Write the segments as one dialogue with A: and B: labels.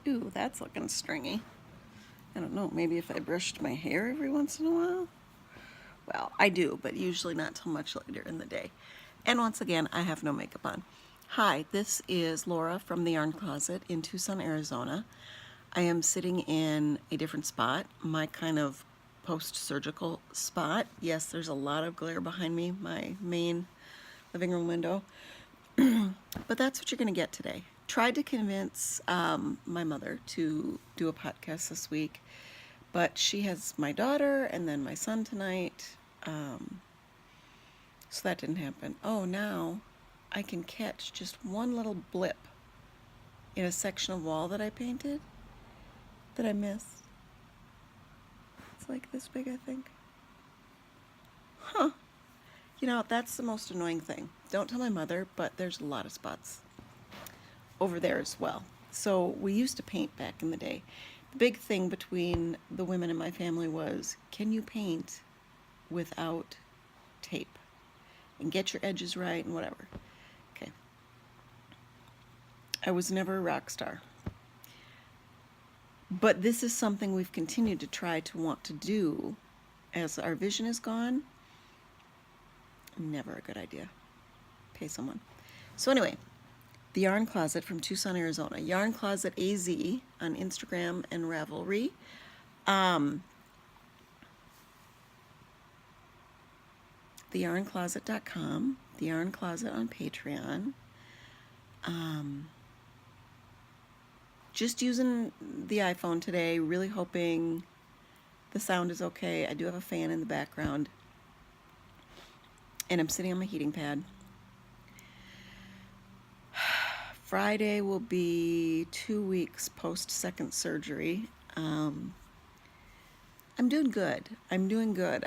A: Ooh, that's looking stringy. I don't know, maybe if I brushed my hair every once in a while? Well, I do, but usually not till much later in the day. And once again, I have no makeup on. Hi, this is Laura from the Yarn Closet in Tucson, Arizona. I am sitting in a different spot, my kind of post-surgical spot. Yes, there's a lot of glare behind me, my main living room window. But that's what you're going to get today. Tried to convince my mother to do a podcast this week, but she has my daughter and then my son tonight, so that didn't happen. Oh, now I can catch just one little blip in a section of wall that I painted that I missed. It's like this big, I think. Huh. You know, that's the most annoying thing. Don't tell my mother, but there's a lot of spots over there as well. So we used to paint back in the day. The big thing between the women in my family was, can you paint without tape? And get your edges right and whatever. Okay. I was never a rock star. But this is something we've continued to try to want to do as our vision is gone. Never a good idea. Pay someone. So anyway, the Yarn Closet from Tucson, Arizona. Yarn Closet AZ on Instagram and Ravelry. TheYarnCloset.com. The Yarn Closet on Patreon. Just using the iPhone today, really hoping the sound is okay. I do have a fan in the background. And I'm sitting on my heating pad. Friday will be 2 weeks post second surgery. I'm doing good. I'm doing good.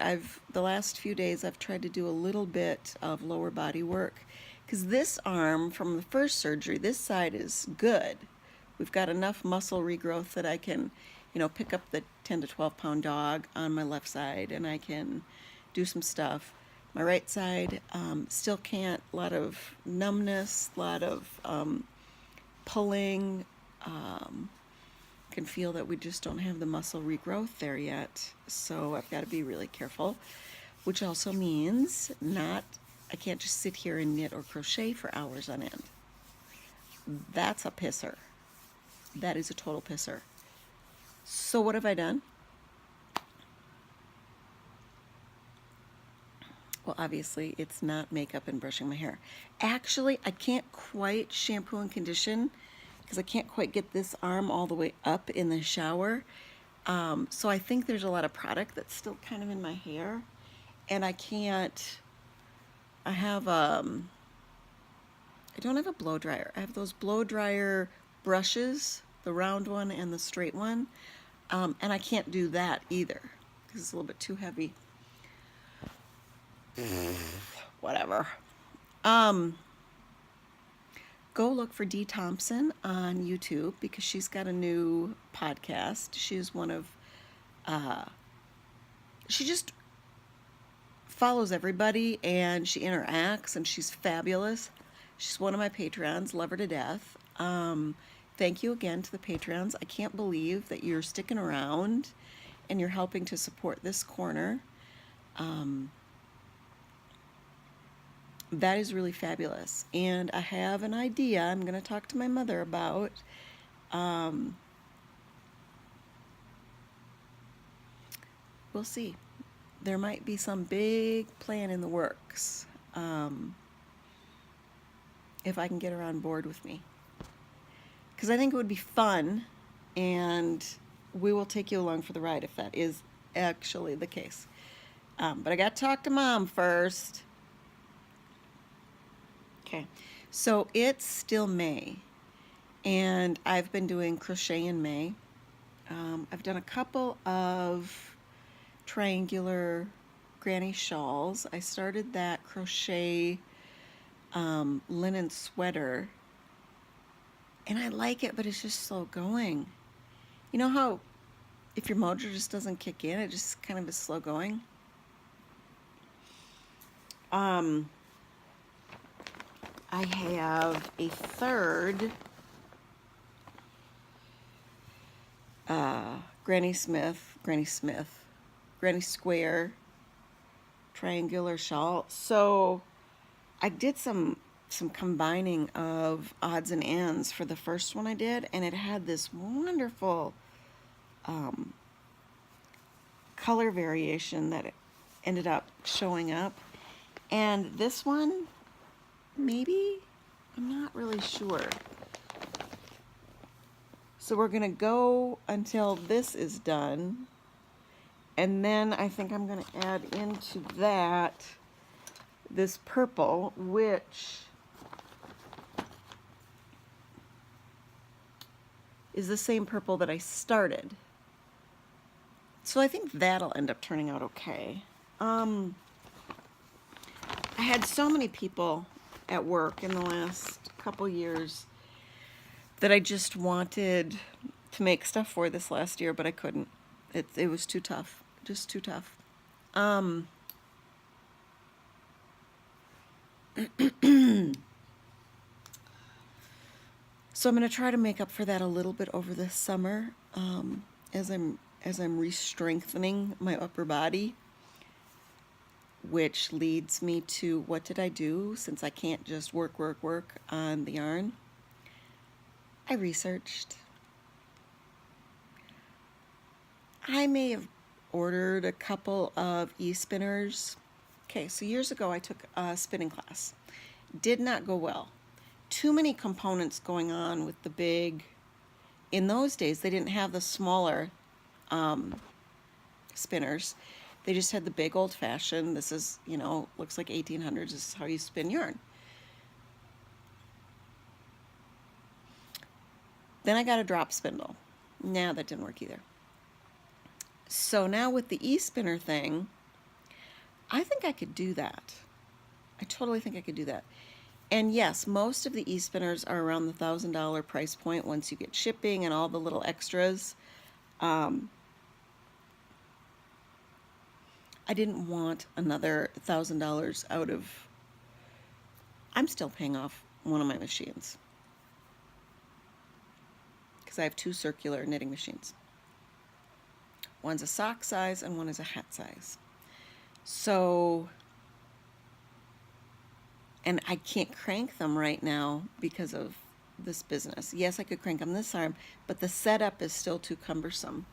A: The last few days I've tried to do a little bit of lower body work because this arm from the first surgery, this side is good. We've got enough muscle regrowth that I can, pick up the 10 to 12 pound dog on my left side and I can do some stuff. My right side still can't. A lot of numbness, a lot of pulling. Can feel that we just don't have the muscle regrowth there yet. So I've got to be really careful, which also means I can't just sit here and knit or crochet for hours on end. That's a pisser. That is a total pisser. So what have I done? Well, obviously, it's not makeup and brushing my hair. Actually, I can't quite shampoo and condition because I can't quite get this arm all the way up in the shower. So I think there's a lot of product that's still kind of in my hair. And I don't have a blow dryer. I have those blow dryer brushes, the round one and the straight one. And I can't do that either because it's a little bit too heavy. Whatever. Go look for Dee Thompson on YouTube because she's got a new podcast. She is one of, she just follows everybody and she interacts and she's fabulous. She's one of my Patreons, love her to death. Thank you again to the Patreons. I can't believe that you're sticking around and you're helping to support this corner. That is really fabulous. And I have an idea I'm going to talk to my mother about. We'll see. There might be some big plan in the works if I can get her on board with me. Because I think it would be fun, and we will take you along for the ride if that is actually the case. But I got to talk to Mom first. Okay, so it's still May, and I've been doing crochet in May. I've done a couple of triangular granny shawls. I started that crochet linen sweater, and I like it, but it's just slow going. You know how if your mojo just doesn't kick in, it just kind of is slow going? I have a third Granny Square, triangular shawl. So I did some combining of odds and ends for the first one I did, and it had this wonderful color variation that it ended up showing up. And this one, maybe, I'm not really sure. So we're gonna go until this is done, and then I think I'm gonna add into that this purple, which is the same purple that I started. So I think that'll end up turning out okay. I had so many people at work in the last couple years that I just wanted to make stuff for this last year, but I couldn't. It was too tough, just too tough. So I'm going to try to make up for that a little bit over this summer, as I'm re-strengthening my upper body, which leads me to what did I do since I can't just work on the yarn. I researched. I may have ordered a couple of e-spinners. Okay, so years ago I took a spinning class. Did not go well. Too many components going on with the big. In those days, they didn't have the smaller spinners. They just had the big old-fashioned. This is, looks like 1800s. This is how you spin yarn. Then I got a drop spindle. Nah, that didn't work either. So now with the e-spinner thing, I think I could do that. I totally think I could do that. And yes, most of the e-spinners are around the $1,000 price point once you get shipping and all the little extras. I didn't want another $1,000 out of. I'm still paying off one of my machines because I have two circular knitting machines. One's a sock size and one is a hat size. So, and I can't crank them right now because of this business. Yes, I could crank them this arm, but the setup is still too cumbersome.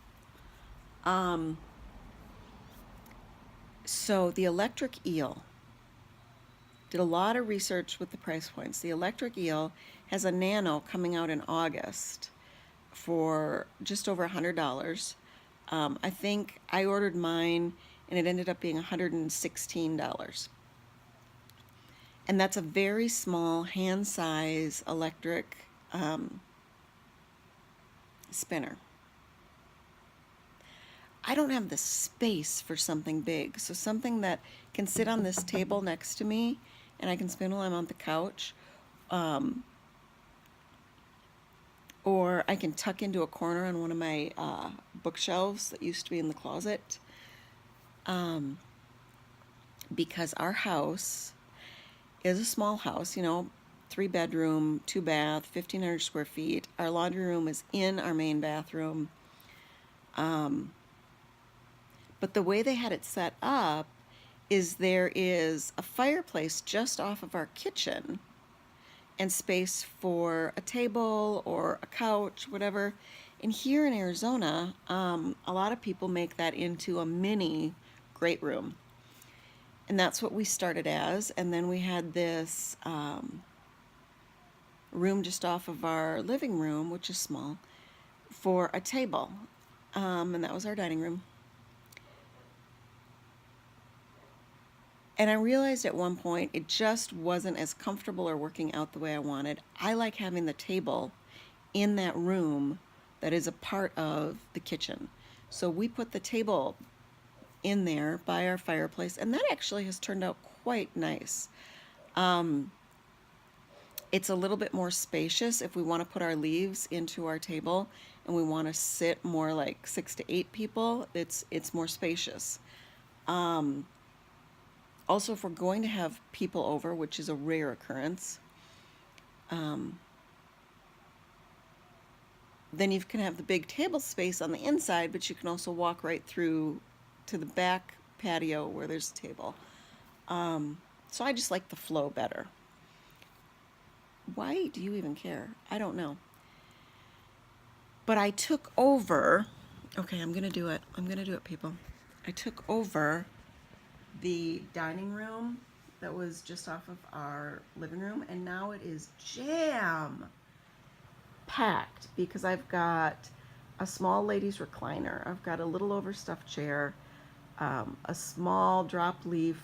A: So the electric eel, did a lot of research with the price points. The electric eel has a nano coming out in August for just over $100. I think I ordered mine and it ended up being $116. And that's a very small hand size electric spinner. I don't have the space for something big, so something that can sit on this table next to me and I can spin while I'm on the couch, or I can tuck into a corner on one of my bookshelves that used to be in the closet, because our house is a small house, 3-bedroom, 2-bath, 1,500 square feet. Our laundry room is in our main bathroom. But the way they had it set up is there is a fireplace just off of our kitchen and space for a table or a couch, whatever. And here in Arizona, a lot of people make that into a mini great room. And that's what we started as. And then we had this room just off of our living room, which is small, for a table. And that was our dining room. And I realized at one point it just wasn't as comfortable or working out the way I wanted. I like having the table in that room that is a part of the kitchen. So we put the table in there by our fireplace, and that actually has turned out quite nice. It's a little bit more spacious if we want to put our leaves into our table and we want to sit more like 6 to 8 people. It's more spacious. Also, if we're going to have people over, which is a rare occurrence, then you can have the big table space on the inside, but you can also walk right through to the back patio where there's a table. So I just like the flow better. Why do you even care? I don't know. But I took over, okay, I'm gonna do it, people. I took over the dining room that was just off of our living room, and now it is jam packed because I've got a small ladies recliner, I've got a little overstuffed chair, a small drop leaf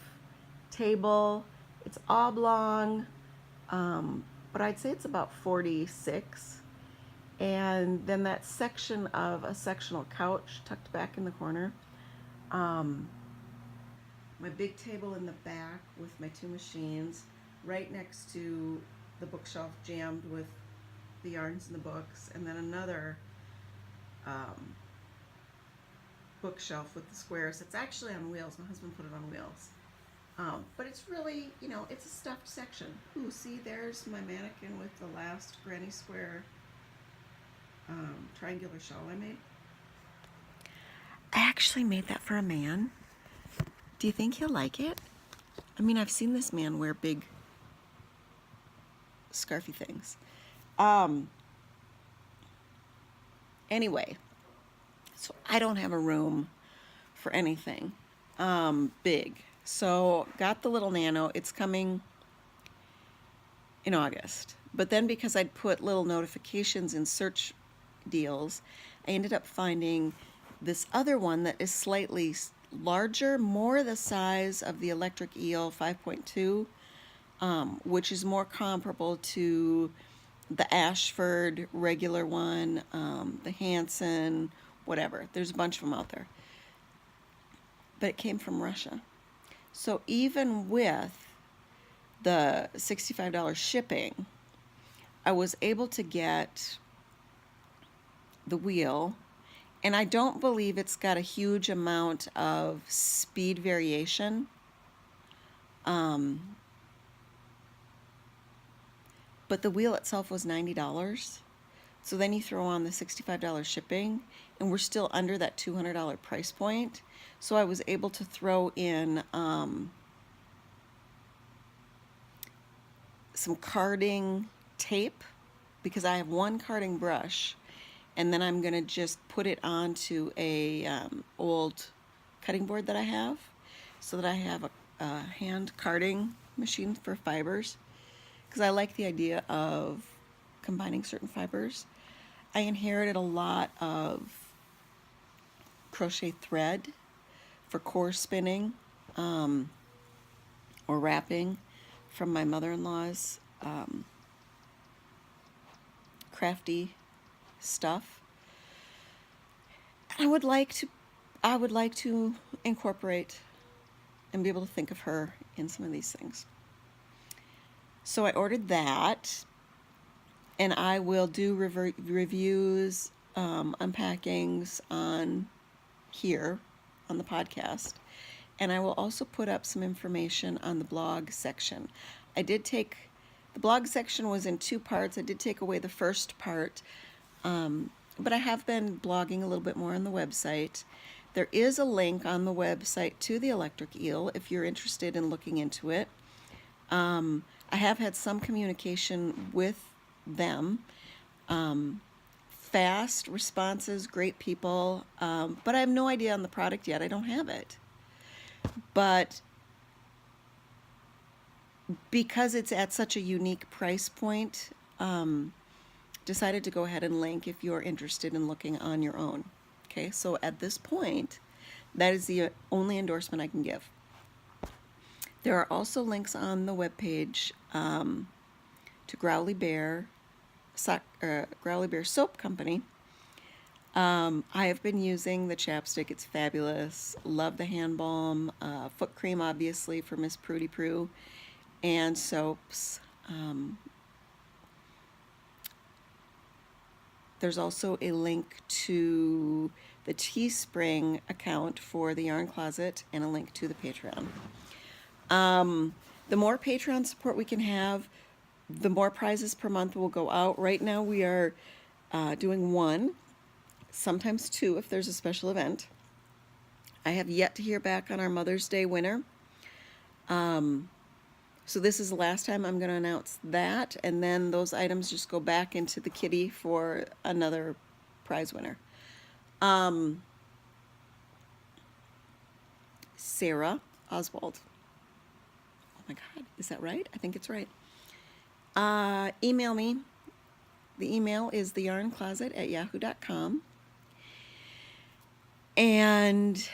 A: table. It's oblong, but I'd say it's about 46. And then that section of a sectional couch tucked back in the corner. My big table in the back with my 2 machines, right next to the bookshelf jammed with the yarns and the books, and then another bookshelf with the squares. It's actually on wheels. My husband put it on wheels. But it's really, you know, it's a stuffed section. Ooh, see, there's my mannequin with the last granny square triangular shawl I made. I actually made that for a man. Do you think he'll like it? I mean, I've seen this man wear big scarfy things. Anyway, so I don't have a room for anything big. So got the little nano. It's coming in August. But then because I'd put little notifications in search deals, I ended up finding this other one that is slightly larger, more the size of the Electric Eel 5.2, which is more comparable to the Ashford regular one, the Hanson, whatever. There's a bunch of them out there. But it came from Russia. So even with the $65 shipping, I was able to get the wheel, and I don't believe it's got a huge amount of speed variation. But the wheel itself was $90. So then you throw on the $65 shipping, and we're still under that $200 price point. So I was able to throw in some carding tape, because I have one carding brush, and then I'm gonna just put it onto a old cutting board that I have, so that I have a hand carding machine for fibers, because I like the idea of combining certain fibers. I inherited a lot of crochet thread for core spinning or wrapping from my mother-in-law's crafty stuff. I would like to incorporate and be able to think of her in some of these things. So I ordered that, and I will do reviews, unpackings on here on the podcast, and I will also put up some information on the blog section. The blog section was in 2 parts. I did take away the first part, but I have been blogging a little bit more on the website. There is a link on the website to the Electric Eel if you're interested in looking into it. I have had some communication with them. Fast responses, great people, but I have no idea on the product yet. I don't have it. But because it's at such a unique price point, decided to go ahead and link if you're interested in looking on your own. Okay, so at this point, that is the only endorsement I can give. There are also links on the webpage to Growly Bear Soap Company. I have been using the chapstick. It's fabulous. Love the hand balm. Foot cream, obviously, for Miss Prudy Prue. And soaps. There's also a link to the Teespring account for the Yarn Closet and a link to the Patreon. The more Patreon support we can have, the more prizes per month will go out. Right now we are doing one, sometimes two if there's a special event. I have yet to hear back on our Mother's Day winner. So this is the last time I'm going to announce that, and then those items just go back into the kitty for another prize winner. Sarah Oswald. Oh my God, is that right? I think it's right. Email me. The email is TheYarnCloset@yahoo.com. And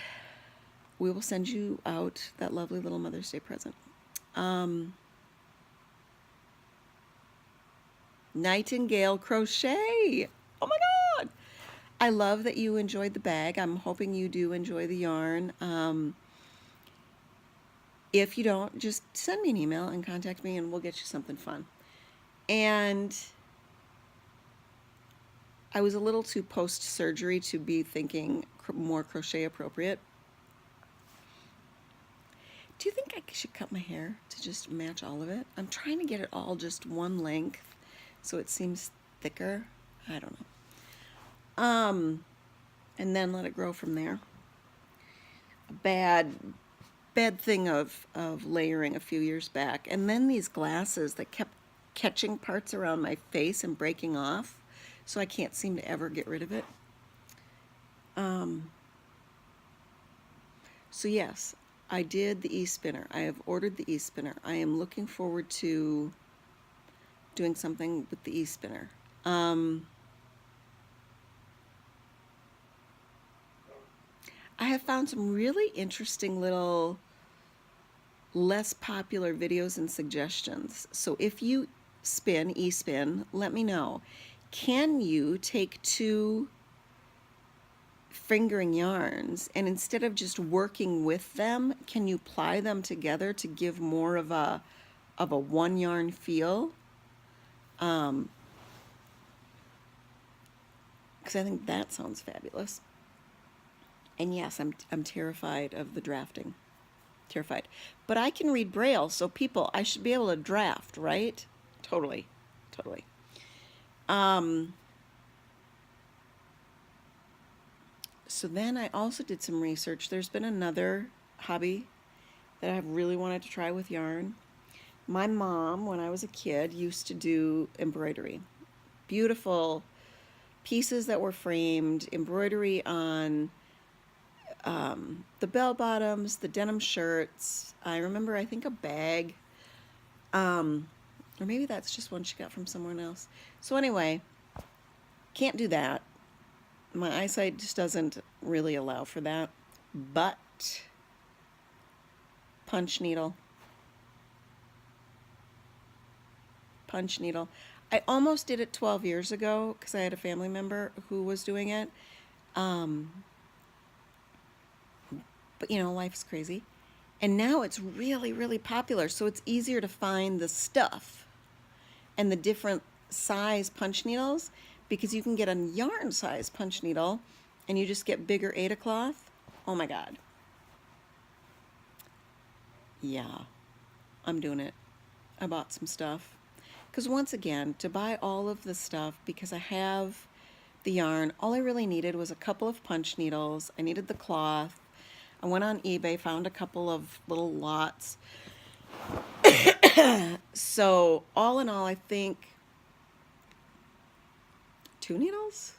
A: we will send you out that lovely little Mother's Day present. Nightingale Crochet. Oh my God. I love that you enjoyed the bag. I'm hoping you do enjoy the yarn. If you don't, just send me an email and contact me and we'll get you something fun. And I was a little too post-surgery to be thinking more crochet appropriate. Do you think I should cut my hair to just match all of it? I'm trying to get it all just one length so it seems thicker. I don't know. And then let it grow from there. A bad thing of layering a few years back. And then these glasses that kept catching parts around my face and breaking off, so I can't seem to ever get rid of it. So yes, I did the e-spinner. I have ordered the e-spinner. I am looking forward to doing something with the e-spinner. I have found some really interesting little less popular videos and suggestions. So if you spin, e-spin, let me know. Can you take two fingering yarns and instead of just working with them, can you ply them together to give more of a one yarn feel? Because I think that sounds fabulous. And yes, I'm terrified of the drafting. Terrified. But I can read Braille, so people, I should be able to draft, right? Totally. Totally. So then I also did some research. There's been another hobby that I've really wanted to try with yarn. My mom, when I was a kid, used to do embroidery. Beautiful pieces that were framed, embroidery on the bell bottoms, the denim shirts. I remember, I think, a bag. Or maybe that's just one she got from someone else. So anyway, can't do that. My eyesight just doesn't really allow for that. But punch needle. Punch needle. I almost did it 12 years ago because I had a family member who was doing it. But you know, life's crazy. And now it's really, really popular. So it's easier to find the stuff and the different size punch needles because you can get a yarn size punch needle and you just get bigger Aida cloth. Oh my God. Yeah, I'm doing it. I bought some stuff. Because once again, to buy all of the stuff, because I have the yarn, all I really needed was a couple of punch needles. I needed the cloth. I went on eBay, found a couple of little lots. So all in all, I think 2 needles,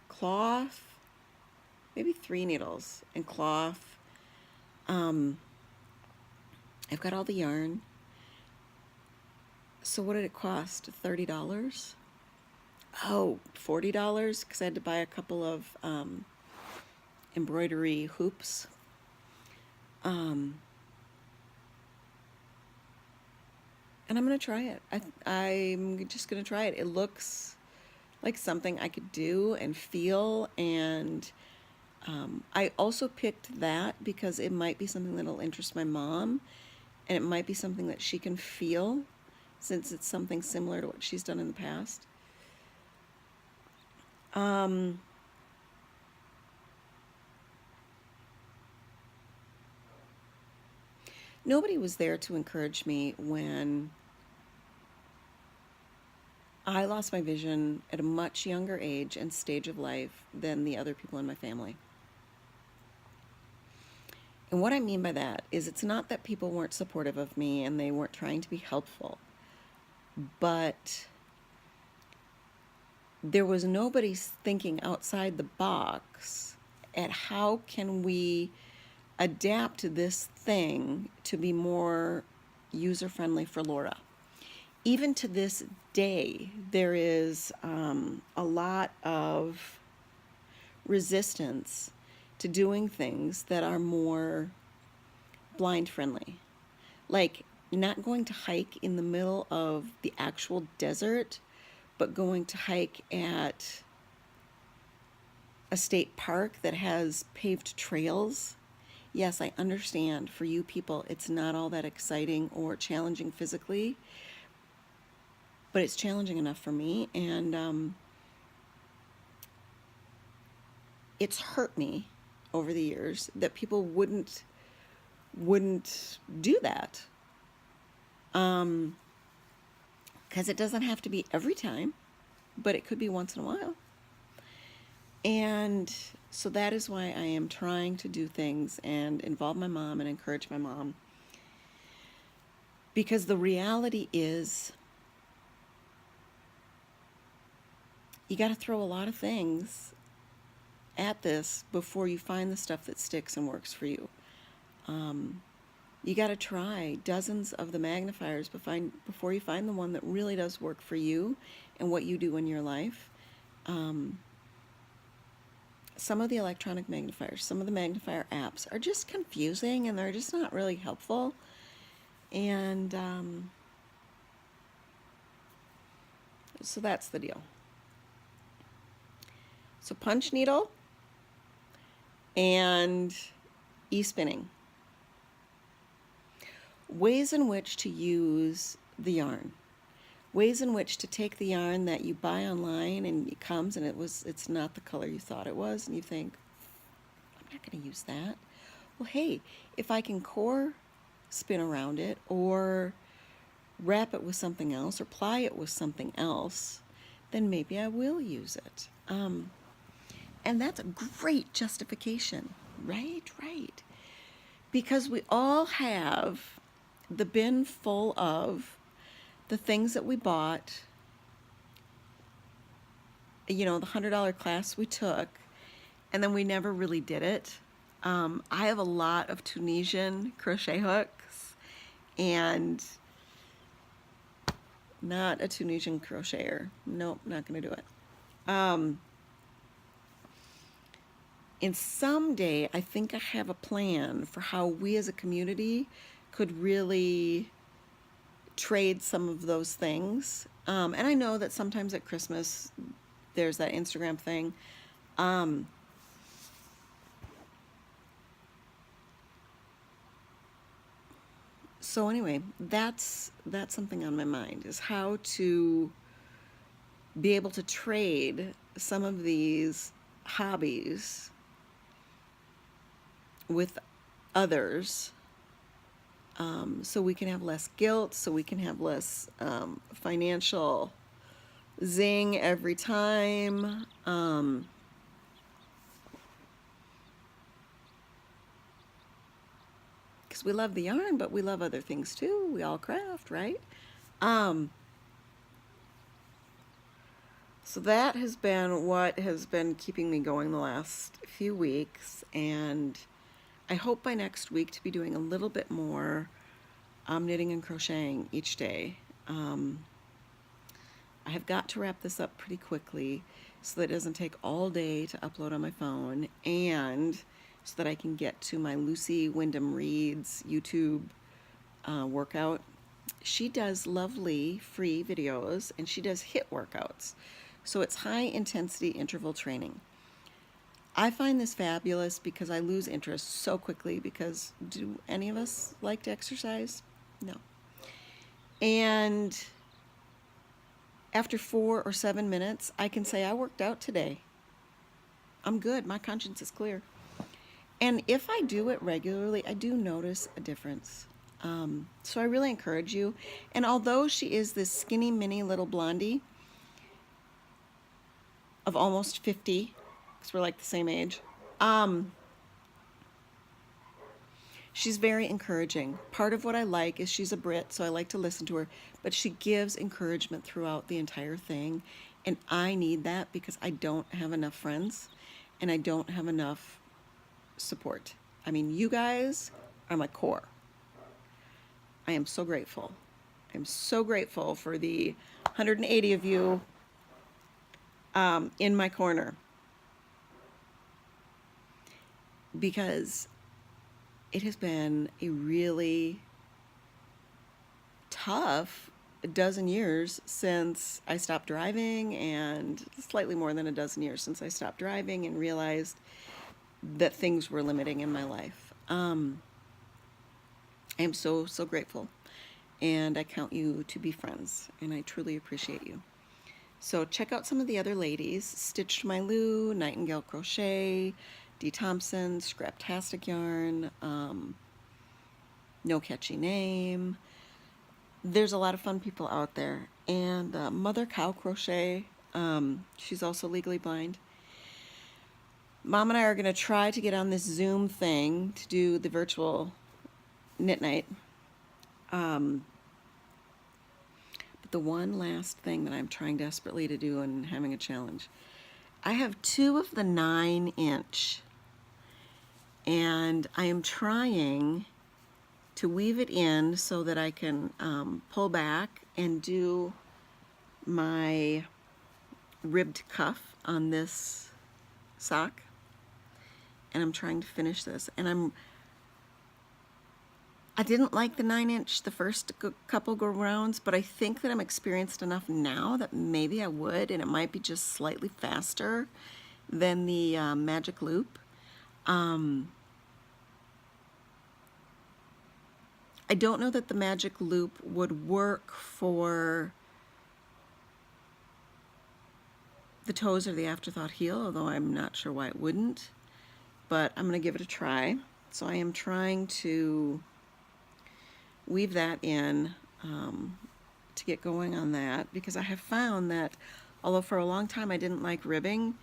A: cloth, maybe 3 needles and cloth. I've got all the yarn. So what did it cost? $30? Oh, $40 because I had to buy a couple of embroidery hoops. And I'm going to try it. I'm just going to try it. It looks like something I could do and feel, and I also picked that because it might be something that'll interest my mom, and it might be something that she can feel since it's something similar to what she's done in the past. Nobody was there to encourage me when I lost my vision at a much younger age and stage of life than the other people in my family. And what I mean by that is it's not that people weren't supportive of me and they weren't trying to be helpful, but there was nobody thinking outside the box at how can we adapt this thing to be more user-friendly for Laura. Even to this day, there is a lot of resistance to doing things that are more blind friendly. Like not going to hike in the middle of the actual desert, but going to hike at a state park that has paved trails. Yes, I understand for you people it's not all that exciting or challenging physically, but it's challenging enough for me, and it's hurt me over the years that people wouldn't do that. Because it doesn't have to be every time, but it could be once in a while. And so that is why I am trying to do things and involve my mom and encourage my mom. Because the reality is, you got to throw a lot of things at this before you find the stuff that sticks and works for you. You got to try dozens of the magnifiers before you find the one that really does work for you and what you do in your life. Some of the electronic magnifiers, some of the magnifier apps are just confusing and they're just not really helpful. And so that's the deal. So punch needle and e-spinning. Ways in which to use the yarn. Ways in which to take the yarn that you buy online and it comes and it's not the color you thought it was, and you think, I'm not going to use that. Well, hey, if I can core spin around it or wrap it with something else or ply it with something else, then maybe I will use it. And that's a great justification, right? Because we all have the bin full of the things that we bought, the $100 class we took, and then we never really did it. I have a lot of Tunisian crochet hooks, and not a Tunisian crocheter. Nope, not going to do it. And someday, I think I have a plan for how we as a community could really trade some of those things. And I know that sometimes at Christmas, there's that Instagram thing. So anyway, that's something on my mind, is how to be able to trade some of these hobbies with others, so we can have less guilt, so we can have less financial zing every time. Because we love the yarn, but we love other things too. We all craft, right? So that has been what has been keeping me going the last few weeks, and I hope by next week to be doing a little bit more knitting and crocheting each day. I have got to wrap this up pretty quickly so that it doesn't take all day to upload on my phone, and so that I can get to my Lucy Wyndham Reads YouTube workout. She does lovely free videos, and she does HIIT workouts. So it's high intensity interval training. I find this fabulous because I lose interest so quickly, because do any of us like to exercise? No. And after 4 or 7 minutes, I can say I worked out today. I'm good. My conscience is clear. And if I do it regularly, I do notice a difference. So I really encourage you. And although she is this skinny, mini little blondie, of almost 50, because we're like the same age. She's very encouraging. Part of what I like is she's a Brit, so I like to listen to her, but she gives encouragement throughout the entire thing, and I need that because I don't have enough friends, and I don't have enough support. I mean, you guys are my core. I am so grateful. I'm so grateful for the 180 of you in my corner, because it has been a really tough dozen years since I stopped driving, and slightly more than a dozen years since I stopped driving and realized that things were limiting in my life. I am so, so grateful, and I count you to be friends, and I truly appreciate you. So check out some of the other ladies: Stitched My Lou, Nightingale Crochet, D. Thompson, Scraptastic Yarn, No Catchy Name. There's a lot of fun people out there. And Mother Cow Crochet, she's also legally blind. Mom and I are going to try to get on this Zoom thing to do the virtual knit night. But the one last thing that I'm trying desperately to do and having a challenge, I have 2 of the 9-inch, and I am trying to weave it in so that I can pull back and do my ribbed cuff on this sock. And I'm trying to finish this, and I didn't like the 9-inch the first couple go rounds, but I think that I'm experienced enough now that maybe I would, and it might be just slightly faster than the magic loop. I don't know that the magic loop would work for the toes or the afterthought heel, although I'm not sure why it wouldn't, but I'm going to give it a try. So I am trying to weave that in to get going on that, because I have found that although for a long time I didn't like ribbing,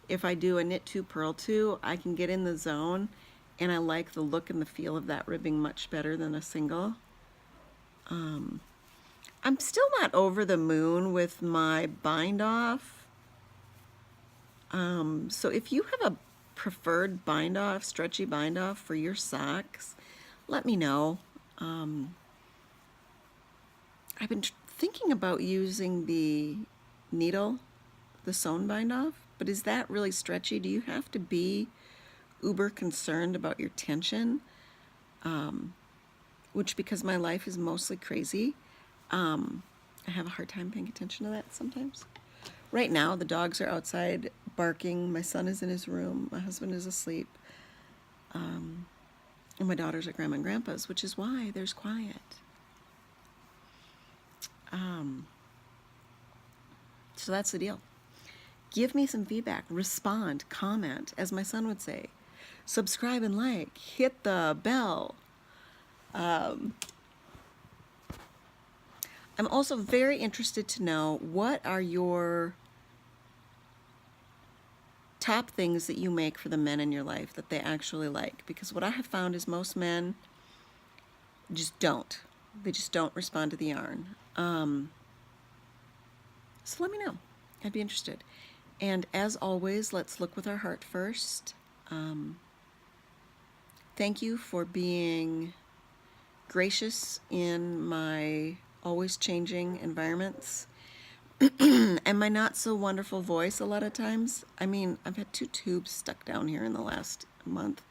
A: if I do a knit 2 purl 2, I can get in the zone, and I like the look and the feel of that ribbing much better than a single. I'm still not over the moon with my bind off. So if you have a preferred bind off, stretchy bind off for your socks, let me know. I've been thinking about using the needle, the sewn bind off, but is that really stretchy? Do you have to be uber concerned about your tension? Which, because my life is mostly crazy, I have a hard time paying attention to that sometimes. Right now, the dogs are outside barking. My son is in his room. My husband is asleep. And my daughter's at Grandma and Grandpa's, which is why there's quiet. So that's the deal. Give me some feedback. Respond. Comment, as my son would say. Subscribe and like. Hit the bell. I'm also very interested to know, what are your top things that you make for the men in your life that they actually like? Because what I have found is most men just don't. They just don't respond to the yarn. So let me know. I'd be interested. And as always, let's look with our heart first. Thank you for being gracious in my always changing environments and my not so wonderful voice a lot of times. I mean, I've had 2 tubes stuck down here in the last month.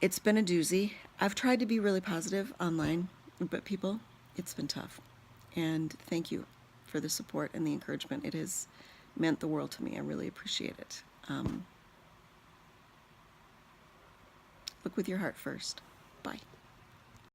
A: It's been a doozy. I've tried to be really positive online, but people, it's been tough. And thank you for the support and the encouragement. It has meant the world to me. I really appreciate it. Look with your heart first. Bye.